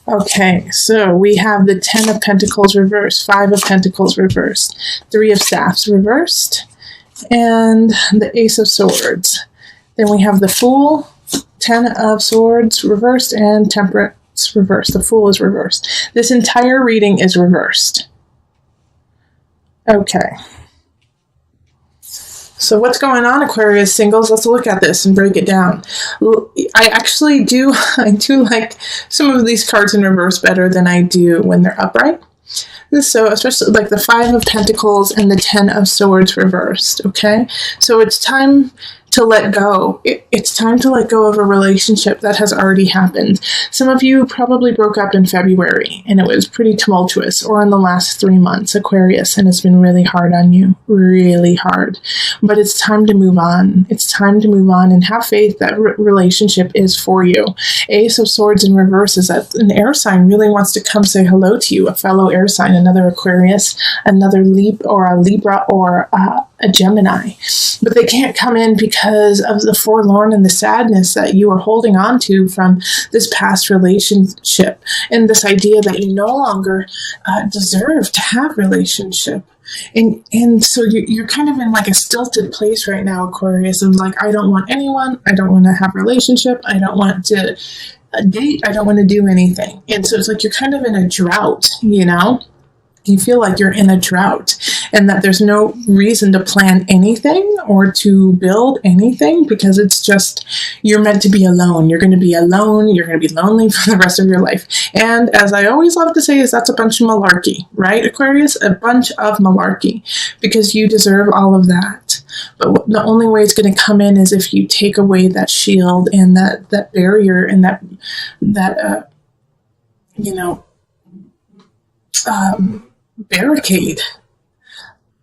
Okay, so we have the 10 of Pentacles reversed, 5 of Pentacles reversed, 3 of Staffs reversed, and the Ace of Swords. Then we have the Fool, 10 of Swords reversed, and Temperance reversed. The Fool is reversed. This entire reading is reversed. Okay. So what's going on, Aquarius singles? Let's look at this and break it down. I do like some of these cards in reverse better than I do when they're upright. So especially like the 5 of Pentacles and the 10 of Swords reversed, okay? So it's time to let go. It's time to let go of a relationship that has already happened. Some of you probably broke up in February and it was pretty tumultuous, or in the last 3 months, Aquarius, and it's been really hard on you, really hard. But it's time to move on. It's time to move on and have faith that relationship is for you. Ace of Swords in reverse is that an air sign really wants to come say hello to you, a fellow air sign, another Aquarius, another Libra, or a Gemini. But they can't come in because of the forlorn and the sadness that you are holding on to from this past relationship, and this idea that you no longer deserve to have relationship. And so you're kind of in like a stilted place right now, Aquarius, of like, I don't want anyone, I don't want to have a relationship, I don't want to date, I don't want to do anything. And so it's like you're kind of in a drought, you know? You feel like you're in a drought and that there's no reason to plan anything or to build anything, because it's just, you're meant to be alone. You're going to be alone. You're going to be lonely for the rest of your life. And as I always love to say, is that's a bunch of malarkey, right, Aquarius? A bunch of malarkey, because you deserve all of that. But the only way it's going to come in is if you take away that shield and that barrier and that barricade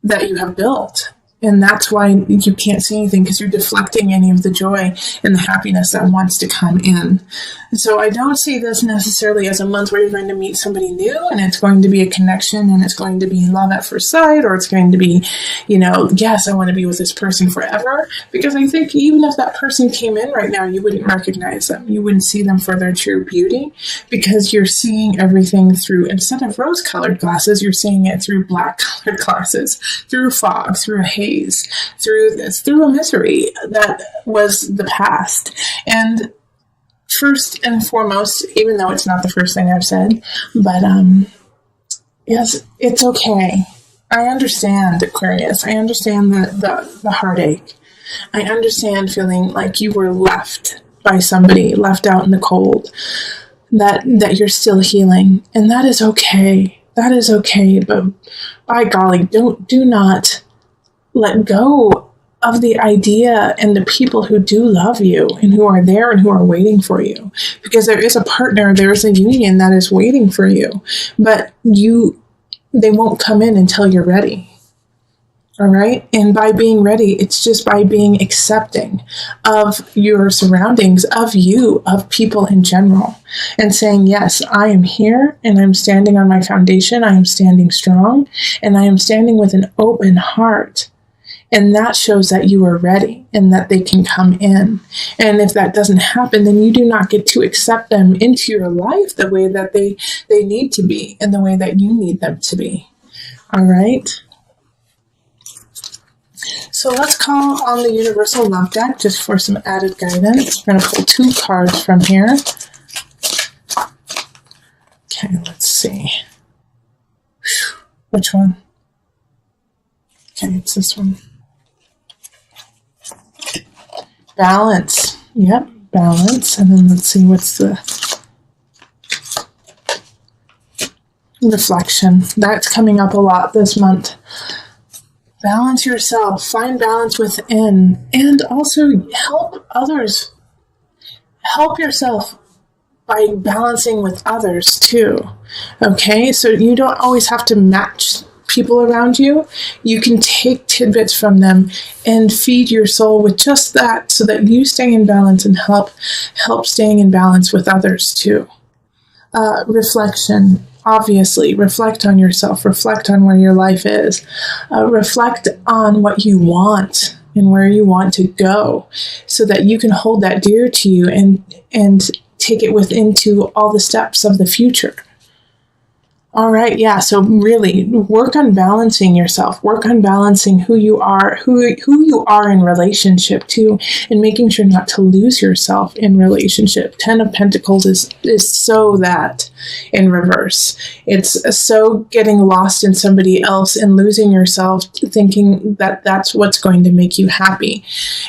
that you have built. And that's why you can't see anything, because you're deflecting any of the joy and the happiness that wants to come in. And so I don't see this necessarily as a month where you're going to meet somebody new and it's going to be a connection and it's going to be love at first sight, or it's going to be, yes, I want to be with this person forever. Because I think even if that person came in right now, you wouldn't recognize them. You wouldn't see them for their true beauty, because you're seeing everything through, instead of rose-colored glasses, you're seeing it through black-colored glasses, through fog, through a haze, through a misery that was the past. And first and foremost, even though it's not the first thing I've said, but yes, it's okay. I understand, Aquarius. I understand the heartache. I understand feeling like you were left by somebody, left out in the cold, that you're still healing, and that is okay. That is okay, but by golly, do not let go of the idea and the people who do love you and who are there and who are waiting for you, because there is a partner, there is a union that is waiting for you, but they won't come in until you're ready. All right. And by being ready, it's just by being accepting of your surroundings, of you, of people in general, and saying, yes, I am here and I'm standing on my foundation. I am standing strong and I am standing with an open heart. And that shows that you are ready and that they can come in. And if that doesn't happen, then you do not get to accept them into your life the way that they need to be and the way that you need them to be. All right. So let's call on the Universal Love deck just for some added guidance. We're going to pull 2 cards from here. Okay, let's see. Which one? Okay, it's this one. Balance. Yep, balance. And then let's see, what's the reflection? That's coming up a lot this month. Balance yourself. Find balance within. And also help others. Help yourself by balancing with others too. Okay? So you don't always have to match people around you. You can take tidbits from them and feed your soul with just that, so that you stay in balance and help staying in balance with others too. Reflection. Obviously, reflect on yourself. Reflect on where your life is. Reflect on what you want and where you want to go, so that you can hold that dear to you and take it into all the steps of the future. All right, yeah, so really work on balancing yourself, work on balancing who you are in relationship to, and making sure not to lose yourself in relationship. 10 of Pentacles is so that in reverse. It's so getting lost in somebody else and losing yourself, thinking that that's what's going to make you happy.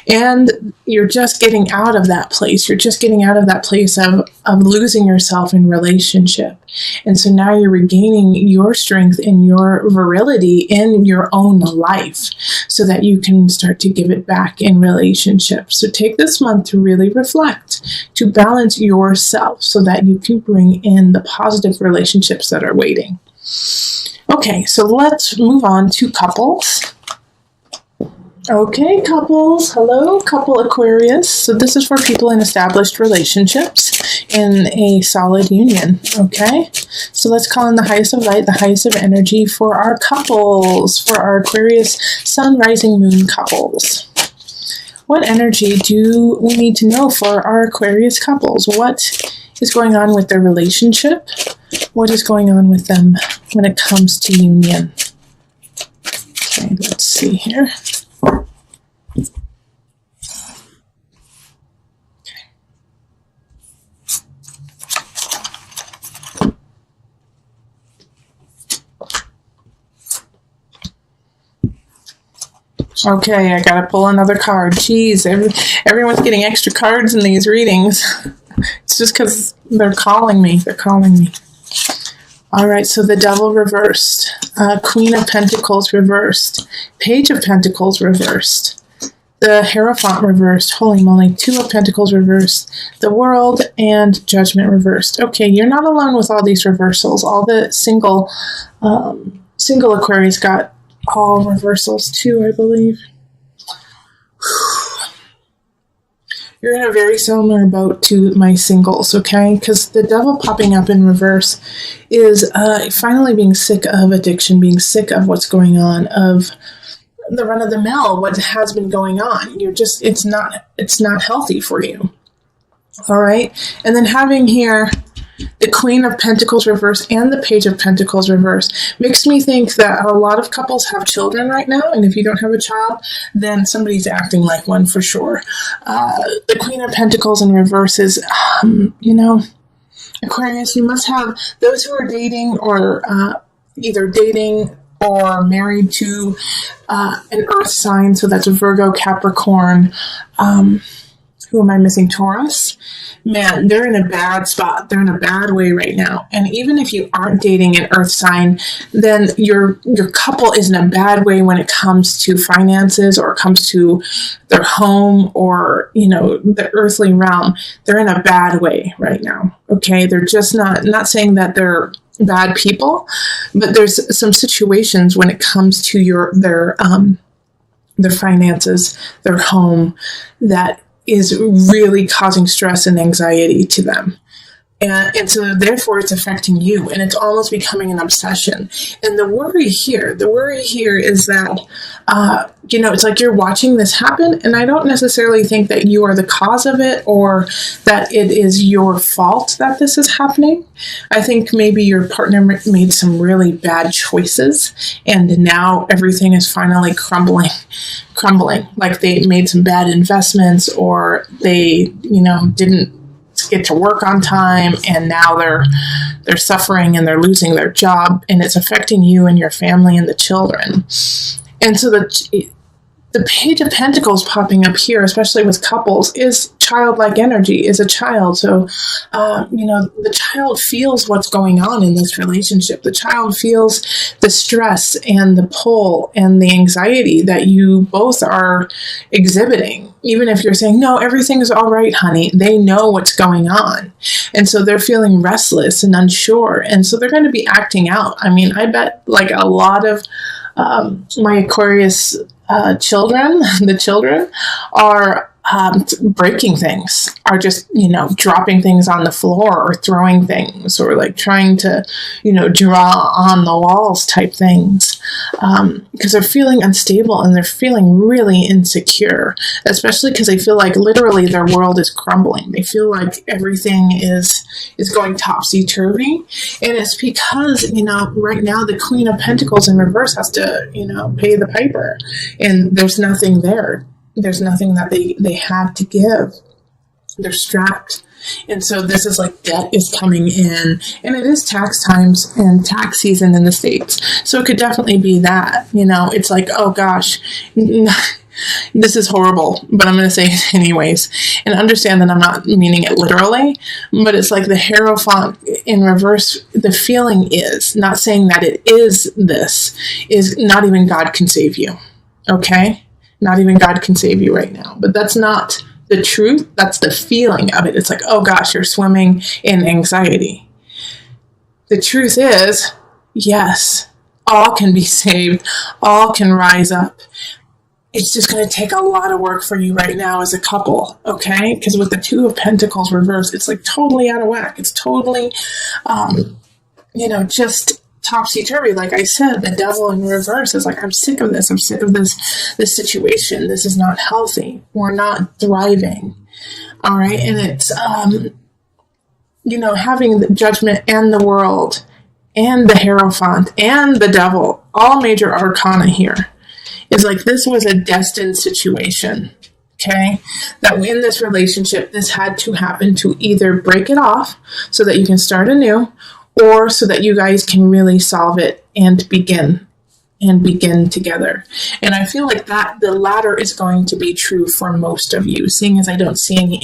And you're just getting out of that place. You're just getting out of that place of losing yourself in relationship. And so now you're regaining your strength and your virility in your own life so that you can start to give it back in relationships. So take this month to really reflect, to balance yourself so that you can bring in the positive relationships that are waiting. Okay, so let's move on to couples. Okay, couples. Hello, couple Aquarius. So this is for people in established relationships in a solid union. Okay, so let's call in the highest of light, the highest of energy for our couples, for our Aquarius sun, rising, moon couples. What energy do we need to know for our Aquarius couples? What is going on with their relationship? What is going on with them when it comes to union? Okay, let's see here. Okay, I gotta pull another card. Jeez, everyone's getting extra cards in these readings. It's just because they're calling me. They're calling me. All right, so the Devil reversed. Queen of Pentacles reversed. Page of Pentacles reversed. The Hierophant reversed. Holy moly, Two of Pentacles reversed. The World and Judgment reversed. Okay, you're not alone with all these reversals. All the single Aquarius got all reversals too, I believe. You're in a very similar boat to my singles, okay? Because the Devil popping up in reverse is finally being sick of addiction, being sick of what's going on, of the run-of-the-mill, what has been going on. It's not healthy for you. All right? And then having here the Queen of Pentacles reverse and the Page of Pentacles reverse makes me think that a lot of couples have children right now, and if you don't have a child, then somebody's acting like one for sure. The Queen of Pentacles in reverse is, Aquarius, you must have those who are dating or either dating or married to an earth sign, so that's a Virgo, Capricorn, who am I missing? Taurus. Man, they're in a bad spot. They're in a bad way right now. And even if you aren't dating an earth sign, then your couple is in a bad way when it comes to finances or it comes to their home or, the earthly realm. They're in a bad way right now. Okay. They're just not saying that they're bad people, but there's some situations when it comes to their finances, their home, that is really causing stress and anxiety to them. And so therefore it's affecting you, and it's almost becoming an obsession. And the worry here is that, it's like you're watching this happen, and I don't necessarily think that you are the cause of it or that it is your fault that this is happening. I think maybe your partner made some really bad choices, and now everything is finally crumbling. Like they made some bad investments, or they, didn't get to work on time, and now they're suffering and they're losing their job, and it's affecting you and your family and the children. And so the Page of Pentacles popping up here, especially with couples, is childlike energy, is a child. So, the child feels what's going on in this relationship. The child feels the stress and the pull and the anxiety that you both are exhibiting. Even if you're saying, no, everything is all right, honey, they know what's going on. And so they're feeling restless and unsure. And so they're going to be acting out. I mean, I bet like a lot of my Aquarius the children are breaking things, are just, dropping things on the floor or throwing things, or like trying to, draw on the walls type things, because they're feeling unstable and they're feeling really insecure, especially because they feel like literally their world is crumbling. They feel like everything is going topsy-turvy. And it's because, right now the Queen of Pentacles in reverse has to, pay the piper, and there's nothing there. There's nothing that they have to give. They're strapped. And so this is like debt is coming in, and it is tax times and tax season in the States. So it could definitely be that, it's like, oh gosh, this is horrible, but I'm going to say it anyways. And understand that I'm not meaning it literally, but it's like the Hierophant in reverse. The feeling is not saying that it is this, is not even God can save you. Okay? Not even God can save you right now. But that's not the truth. That's the feeling of it. It's like, oh gosh, you're swimming in anxiety. The truth is, yes, all can be saved. All can rise up. It's just going to take a lot of work for you right now as a couple, okay? Because with the Two of Pentacles reverse, it's like totally out of whack. It's totally, just topsy-turvy. Like I said, the Devil in reverse is like, I'm sick of this. I'm sick of this situation. This is not healthy. We're not thriving. All right. And it's, having the Judgment and the World and the Hierophant and the Devil, all major arcana here, is like, this was a destined situation. Okay. That in this relationship, this had to happen to either break it off so that you can start anew, or so that you guys can really solve it and begin together. And I feel like that the latter is going to be true for most of you, seeing as I don't see any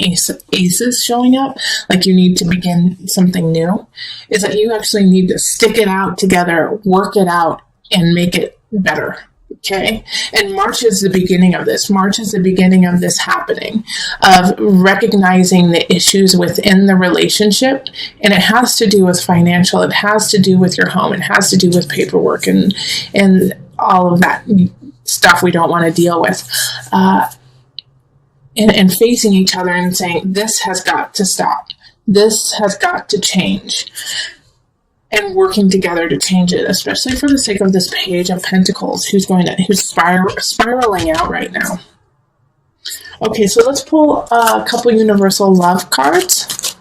aces showing up, like you need to begin something new, is that you actually need to stick it out together, work it out, and make it better. Okay. And March is the beginning of this. March is the beginning of this happening, of recognizing the issues within the relationship. And it has to do with financial. It has to do with your home. It has to do with paperwork and all of that stuff we don't want to deal with. And facing each other and saying, this has got to stop. This has got to change. And working together to change it, especially for the sake of this Page of Pentacles, who's spiraling out right now. Okay, so let's pull a couple universal love cards.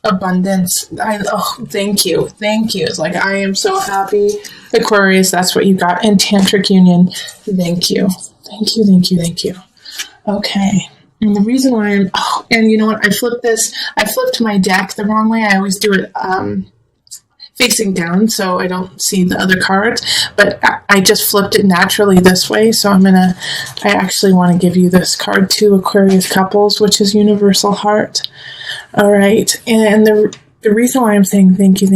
Abundance. Thank you. It's like, I am so happy, Aquarius. That's what you got. And Tantric Union. Thank you. Okay. And the reason why and you know what? I flipped my deck the wrong way. I always do it facing down so I don't see the other cards, but I just flipped it naturally this way. So I actually want to give you this card too, Aquarius couples, which is Universal Heart. All right. And the reason why I'm saying thank you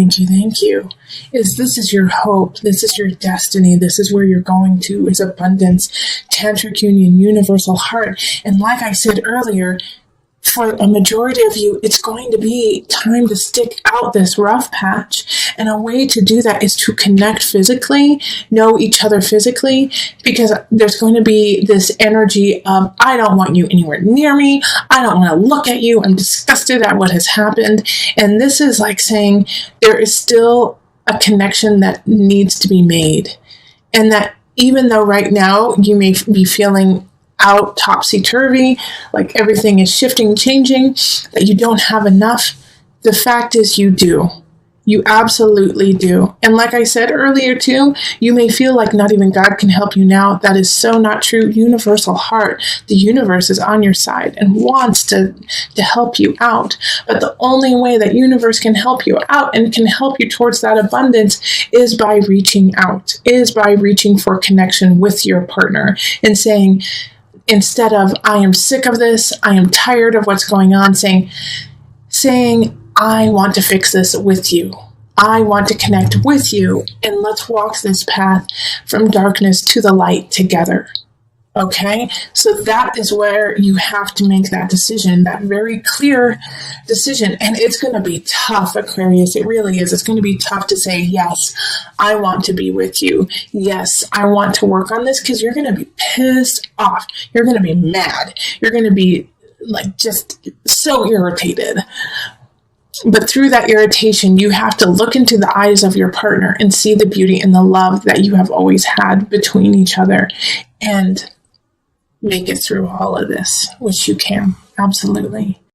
is this is your hope. This is your destiny. This is where you're going to, is abundance, Tantric Union, Universal Heart. And like I said earlier, for a majority of you, it's going to be time to stick out this rough patch. And a way to do that is to connect physically, know each other physically, because there's going to be this energy of, I don't want you anywhere near me. I don't want to look at you. I'm disgusted at what has happened. And this is like saying there is still a connection that needs to be made. And that even though right now you may be feeling out topsy-turvy, like everything is shifting, changing, that you don't have enough, the fact is you do. You absolutely do. And like I said earlier too, you may feel like not even God can help you now. That is so not true. Universal Heart, the universe is on your side and wants to help you out. But the only way that universe can help you out and can help you towards that abundance is by reaching out, is by reaching for connection with your partner and saying, instead of, I am sick of this, I am tired of what's going on, saying, I want to fix this with you. I want to connect with you, and let's walk this path from darkness to the light together. Okay, so that is where you have to make that decision, that very clear decision. And it's going to be tough, Aquarius. It really is. It's going to be tough to say, yes, I want to be with you. Yes, I want to work on this, because you're going to be pissed off. You're going to be mad. You're going to be like just so irritated. But through that irritation, you have to look into the eyes of your partner and see the beauty and the love that you have always had between each other, and make it through all of this, which you can. Absolutely.